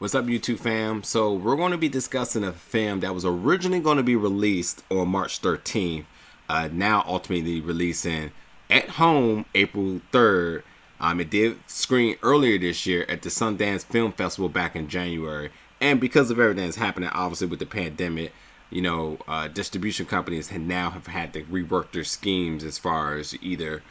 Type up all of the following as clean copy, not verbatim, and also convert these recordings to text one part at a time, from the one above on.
What's up, YouTube fam? So we're going to be discussing a film that was originally going to be released on March 13th, now ultimately releasing at home April 3rd. It did screen earlier this year at the Sundance Film Festival back in January. And because of everything that's happening, obviously with the pandemic, distribution companies have had to rework their schemes as far as either,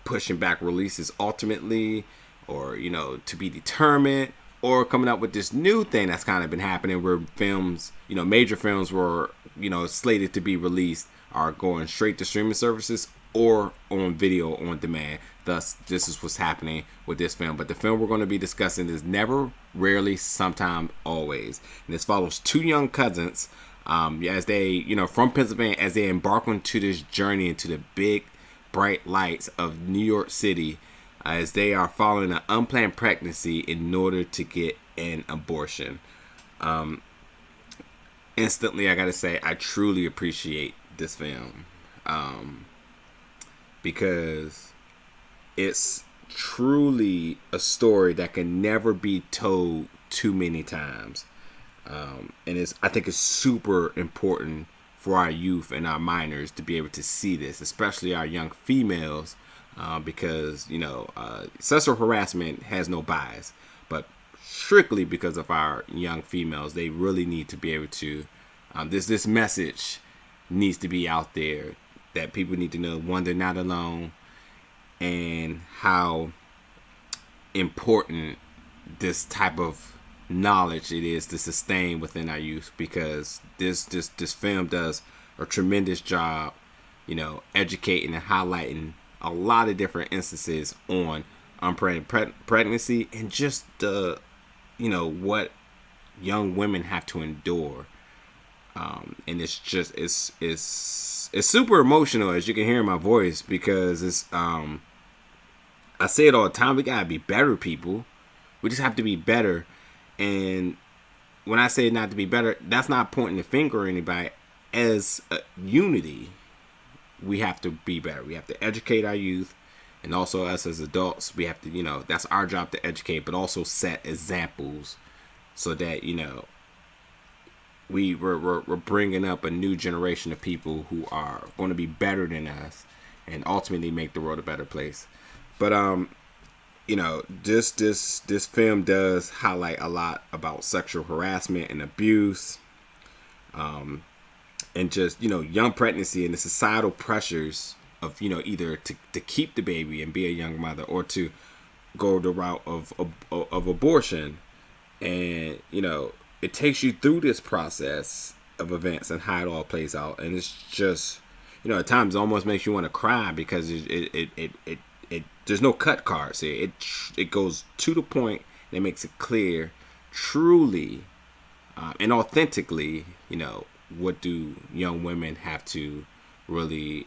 pushing back releases ultimately or, to be determined, or coming up with this new thing that's kind of been happening where films, major films were, slated to be released are going straight to streaming services or on video on demand. Thus, this is what's happening with this film. But the film we're going to be discussing is Never, Rarely, Sometime, Always. And this follows two young cousins as they, from Pennsylvania, as they embark onto this journey into the big, bright lights of New York City, as they are following an unplanned pregnancy in order to get an abortion. Instantly, I gotta say, I truly appreciate this film because it's truly a story that can never be told too many times. And I think it's super important for our youth and our minors to be able to see this, especially our young females. Because, sexual harassment has no bias, but strictly because of our young females, they really need to be able to, this message needs to be out there that people need to know, one, they're not alone, and how important this type of knowledge it is to sustain within our youth, because this film does a tremendous job, educating and highlighting a lot of different instances on unplanned pregnancy and just what young women have to endure. And it's just it's super emotional, as you can hear in my voice, because it's I say it all the time, we gotta be better people. We just have to be better. And when I say not to be better, that's not pointing the finger at anybody. As a unity, we have to be better. We have to educate our youth, and also us as adults, we have to, that's our job to educate, but also set examples so that, we're bringing up a new generation of people who are going to be better than us and ultimately make the world a better place. But, this film does highlight a lot about sexual harassment and abuse, and just, young pregnancy and the societal pressures of, either to keep the baby and be a young mother, or to go the route of abortion. And, it takes you through this process of events and how it all plays out. And it's just, at times it almost makes you want to cry, because it there's no cut cards here. It goes to the point, and it makes it clear, truly, and authentically, what do young women have to really,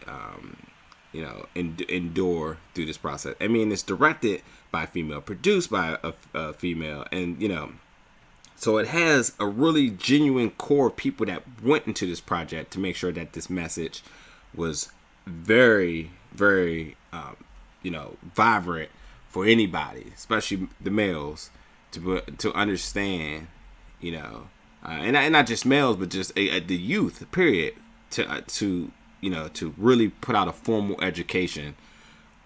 endure through this process. I mean, it's directed by a female, produced by a female, and, so it has a really genuine core of people that went into this project to make sure that this message was very, very, vibrant for anybody, especially the males, to understand, and not just males, but just the youth, period, to really put out a formal education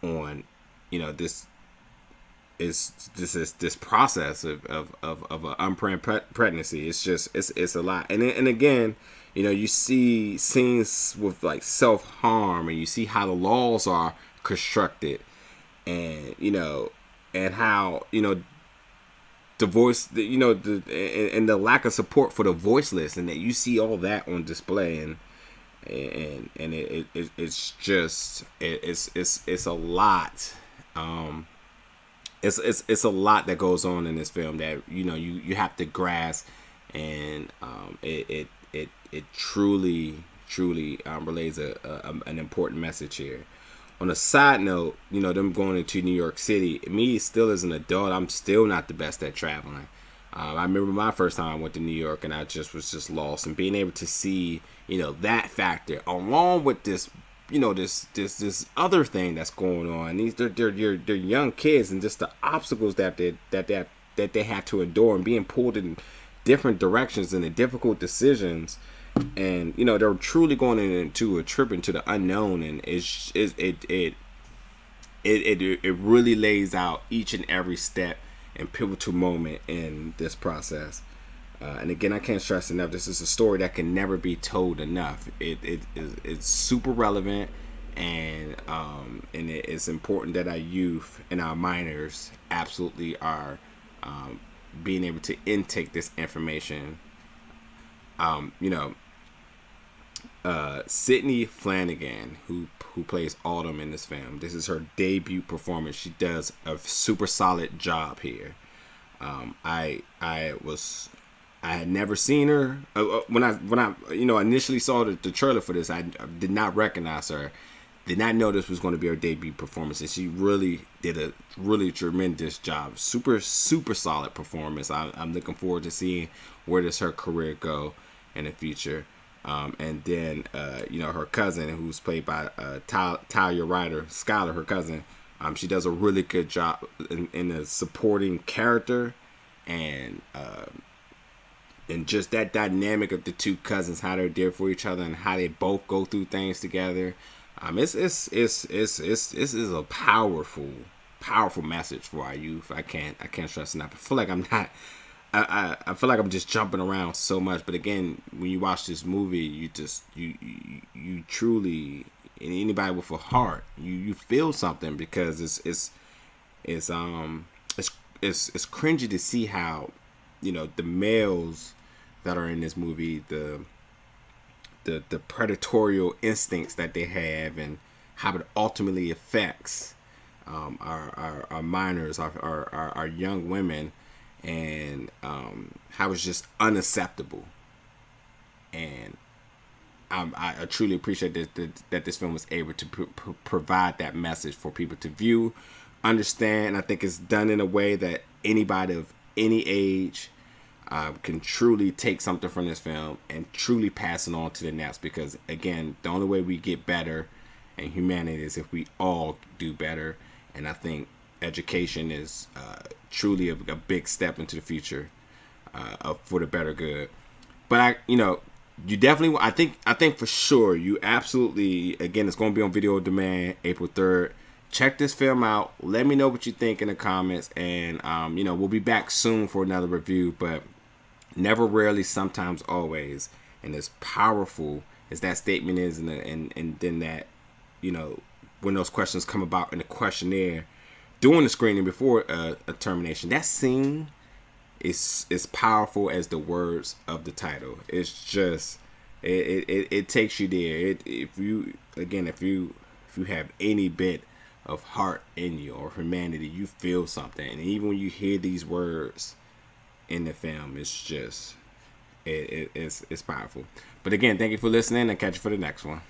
on, this process of an unplanned pregnancy. It's just it's a lot, and again, you see scenes with like self-harm, and you see how the laws are constructed, and and how the voice, and the lack of support for the voiceless, and that you see all that on display, and it's just it's a lot. It's a lot that goes on in this film that you have to grasp, and it truly relays an important message here. On a side note, them going into New York City, me still as an adult, I'm still not the best at traveling. I remember my first time I went to New York, and I was just lost, and being able to see that factor along with this this other thing that's going on. They're young kids, and just the obstacles that they that they have to endure and being pulled in different directions and the difficult decisions. And they're truly going into a trip into the unknown, and it really lays out each and every step and pivotal moment in this process. And again, I can't stress enough, this is a story that can never be told enough. It's super relevant, and it's important that our youth and our minors absolutely are being able to intake this information. Sidney Flanigan, who plays Autumn in this film, this is her debut performance. She does a super solid job here. I had never seen her when I initially saw the trailer for this. I did not recognize her. Did not know this was going to be her debut performance, and she really did a really tremendous job. Super solid performance. I'm looking forward to seeing where does her career go in the future. And then her cousin, who's played by Talia Ryder, Skylar, her cousin. She does a really good job in the supporting character, and just that dynamic of the two cousins, how they're there for each other and how they both go through things together. This is a powerful message for our youth. I can't stress enough. I feel like I'm not. I feel like I'm just jumping around so much, but again, when you watch this movie, you truly, anybody with a heart, you feel something, because it's cringy to see how the males that are in this movie, the predatorial instincts that they have, and how it ultimately affects our minors, our young women, and how it's just unacceptable. And I truly appreciate that this film was able to provide that message for people to view, understand. I think it's done in a way that anybody of any age can truly take something from this film and truly pass it on to the next. Because again, the only way we get better in humanity is if we all do better. And I think education is truly a big step into the future for the better good. But you definitely, I think for sure, you absolutely, again, it's going to be on video on demand April 3rd. Check this film out. Let me know what you think in the comments, and we'll be back soon for another review. But never, rarely, sometimes, always. And as powerful as that statement is, and then that, when those questions come about in the questionnaire during the screening before a termination, that scene is as powerful as the words of the title. It's just it takes you there. If you have any bit of heart in you or humanity, you feel something. And even when you hear these words in the film, it's just it's powerful. But again, thank you for listening, and catch you for the next one.